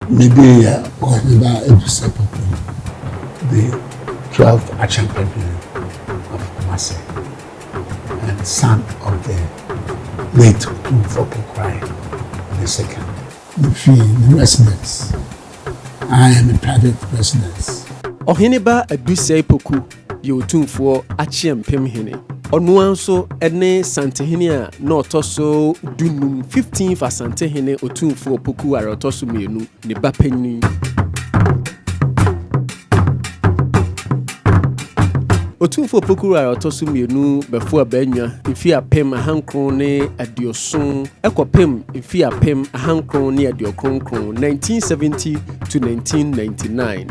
maybe Oheneba Adusei Poku, the 12th Akyempim-hene of Kumasi, and son of the late Otumfuo Akyempim-hene II. The residence. I am a private residence. Oheneba Adusei Poku, the Otumfuo Akyempim-hene. Onuanso ene Santehene a na otoso dunum 15 for Santehene Otumfuo Poku are otoso mienu ne bapani. Otumfuo Poku are otoso mienu before benwa mfi apem ahankron ne adioson ekopem mfi apem ahankron ne adiokronkron 1970 to 1999.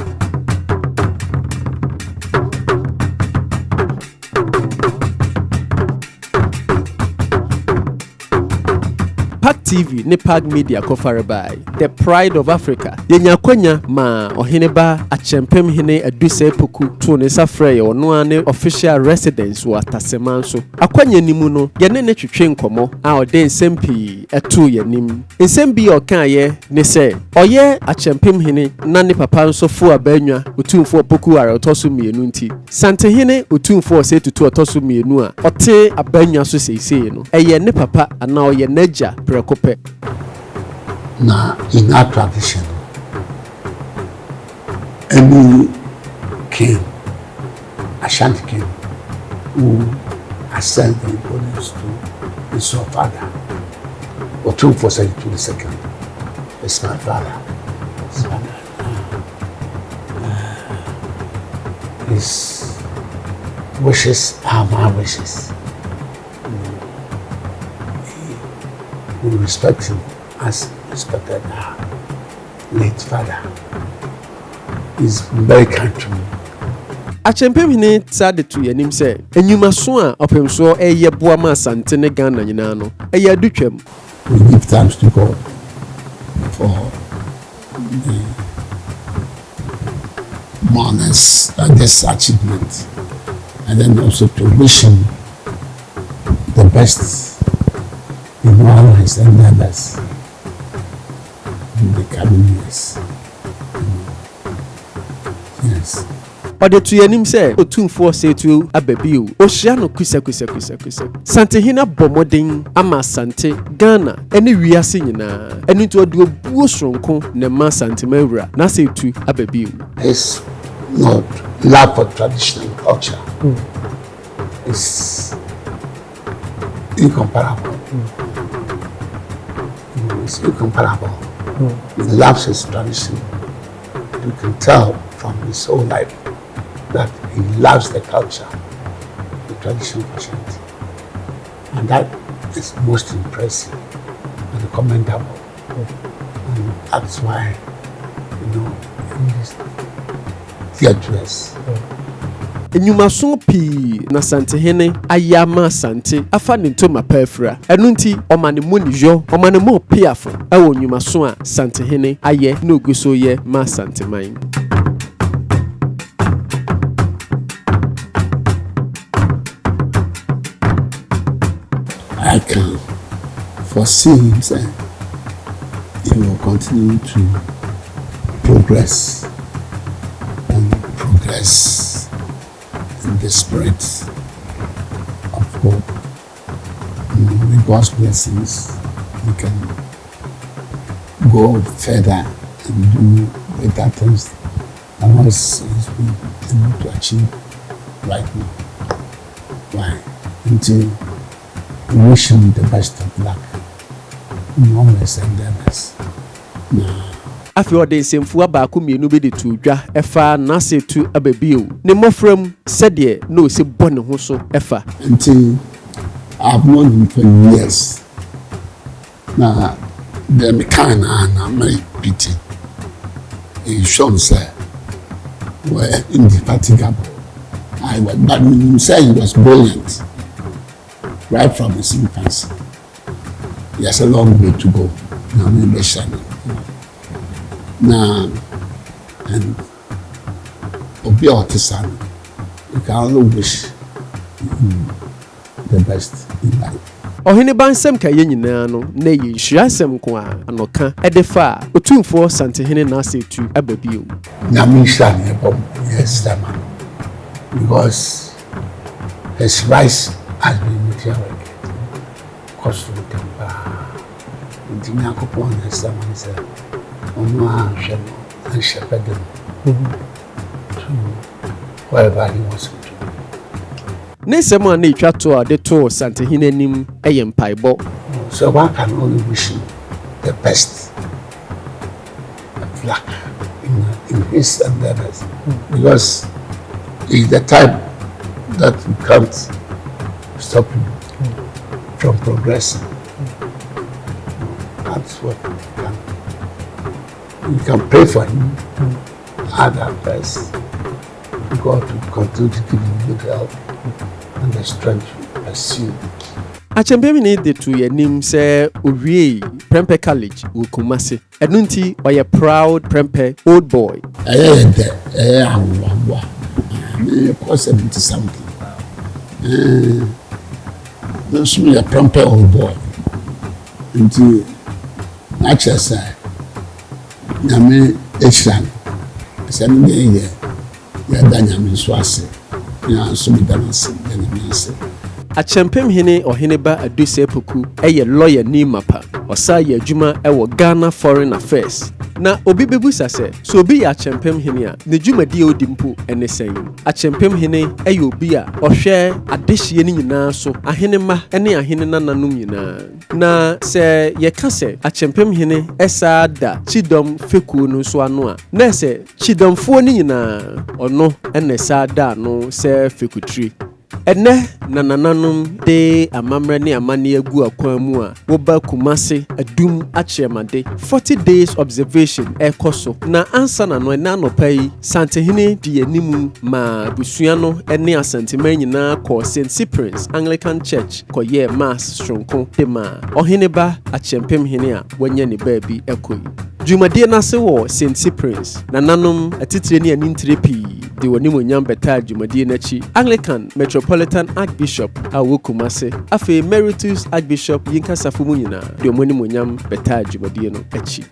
PAG TV ne PAG Media cover by the pride of Africa. Yenya kwanya ma Oheneba Akyempim-hene Adusei Poku to ne safrɛ ono ane official residence wa Taseman so. Akwanya nimu no ye ne twetwe nkomo a ode nsɛm pii ɛto yanim. Nsɛm bi ɔka ye ne sɛ ɔyɛ Akyempim-hene na ne papa nso fo abanwa Otumfuo Poku are otoso mienu nti. Santehene Otumfuo Osei Tutu otoso mienu a ɔte abanwa so seisei no. Ɛyɛ ne papa ana ɔyɛ n'agya Now, in our tradition, any king, Ashanti Kingdom, who ascends the importance to his father, Otumfuo Osei Tutu II, is my father. His wishes are my wishes. We respect him as respected our late father. He's very kind to me. Akyempim-hene tsade to yanim sɛ enyumaso a opemso eye boa ma Asante ne Ghana nyina no eye adutwam. We give thanks to God for the honors and this achievement, and then also to wish him the best in our lives and others in the coming years. Yes. Ode to yanim sɛ Otumfuo Osei Tutu ababiu ohia no kusa. Santehene bomoden ama Asante Ghana ene wiase nyina enu to ode obuo soronko ne ma Asante mawura na Osei Tutu ababiu. It's not love for traditional culture. It's incomparable. It's incomparable. He loves his tradition. You can tell from his whole life that he loves the culture, the tradition of Ashanti. And that is most impressive and commendable. And that's why, he is virtuous. Enyumaso pii na Santehene ayama Asante afa ne ntoma pafra enu nti omane mo nijo omane mo piafo ewo enyumaso a Santehene aye na oguso ye ma Asante man. I can foresee him saying he will continue to progress in the spirit of God. With God's blessings, we can go further and do greater things than what he's been able to achieve right now. Why? Until we wish him the best of luck in all his endeavors. Afi ode nsemfu abaako mienu be de to dwa efa na Osei Tutu ababiu ne mofram sede na osi bone ho so efa until I've known him for years. Now the mechanic and my pity he shown say were indefatigable. But he said he was brilliant right from his infancy. He has a long way to go. Now, and Obi Otisan, you can only wish the best in life. Oheneba nsɛm ka yɛ nyinaa no na yɛ nhyira nsɛm ko a anoka ɛde fa Otumfuo Asante-hene Asei Tutu ababio. Nyame nhyira ne bom yes dama because his rise has been meteoric. Cause to the nti Nyankopɔn na sama ne sɛ ɔno a hwɛ no and shepherd them to wherever he wants to. Ne nsɛm a na etwa to a de to Asante-hene anim ɛyɛ mpaebɔ. So one can only wish him the best of luck in his endeavors because he's the type that you can't stop him from progressing. That's what you can pray for him. Other best. God will continue to give him good health and the strength to pursue. Akyempim-hene de to yanim sɛ owie Prempeh College wɔ Kumasi. Ɛno nti ɔyɛ proud Prempeh old boy. Me cause 70 something. Those me a Prempeh old boy. Until natural side. Nyame Eshan. Send me here. Ya Nyame Swase. Ya so me danse. Akyempim-hene Oheneba Adusei Poku ɛyɛ lawyer ni mapa. Ɔsa yɛ adwuma ɛwɔ Ghana Foreign Affairs. Na obi bebusa sɛ so obi yɛ Akyempim-hene a ne dwumadie odi mpo ɛne sɛn. Akyempim-hene ɛyɛ obi a ɔhwɛ adehye ne nyinaa so ahenema ɛne ahene nananom nyinaa. Na sɛ yɛka sɛ Akyempim-hene ɛsa da Chidom fekuo no so ano a na sɛ Chidomfoɔ ne nyinaa ɔno ɛna sa da no sɛ fekutri. Ene na nananom de amamre ne amane agu akwan mu a woba Kumasi adum akyemade 40 days observation ekoso na ansa na no na anopa yi Asante-hene di animu ma busua no ne asanteman nyina kɔ St. Cyprian's Anglican Church kɔyɛ mass stronko de ma Oheneba Akyempim-hene a wanya ne baabi ekoi. Dwumadie nase wɔ St. Cyprian's nananom atitire ne anintire pii de woni monyam beta dwumadie nachi Anglican Metropolitan Archbishop a wɔ Kumasi afi Emeritus Archbishop Yinka Safumu nyina de omoni monyam beta dwumadie no achi.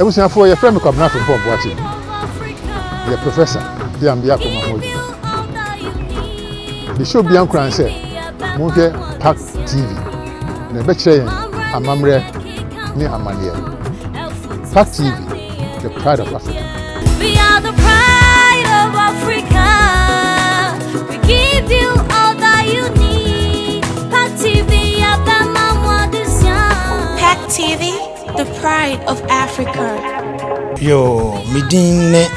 Ebusiafo ye frame kwabna from Boachi. The professor, the ambia ko mahodi. The show bi ankran say, mo hwe PAG TV. Na be kire yen amamre ni amaniye. PAG TV, the pride of Africa. We are the pride of Africa. We give you all that you need. PAG TV, PAG TV, the pride of Africa. Yo, midine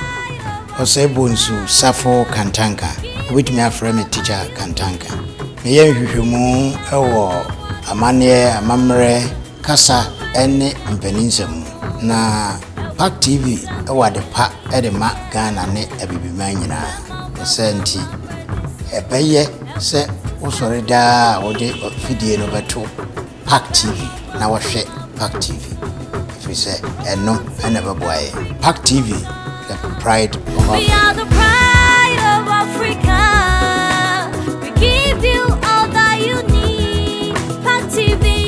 osebunsu safo kantanka. With me a friend teacher kantanka. Me yen hwehwemu ewo amane amamre kasa ene mpeninsem na PAG TV ewa de pa edema Ghana ne abibiman nyina. Senti ebeye se usorida wode video no beto PAG TV na wohwe PAG TV. If we say no I never boy PAG TV, the pride of Africa. We are the pride of Africa. We give you all that you need. PAG TV,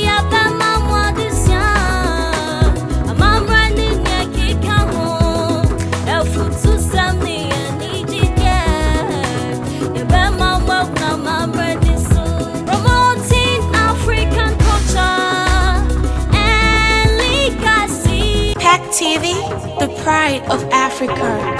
promoting African culture and legacy. PAG TV, the pride of Africa.